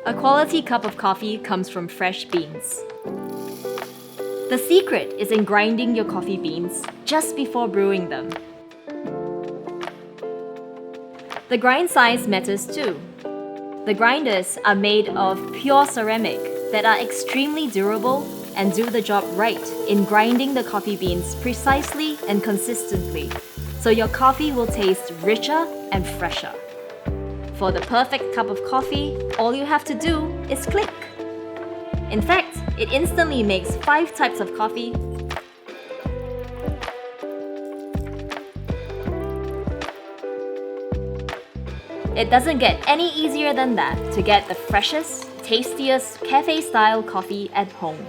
A quality cup of coffee comes from fresh beans. The secret is in grinding your coffee beans just before brewing them. The grind size matters too. The grinders are made of pure ceramic that are extremely durable and do the job right in grinding the coffee beans precisely and consistently, so your coffee will taste richer and fresher. For the perfect cup of coffee, all you have to do is click. In fact, it instantly makes 5 types of coffee. It doesn't get any easier than that to get the freshest, tastiest cafe-style coffee at home.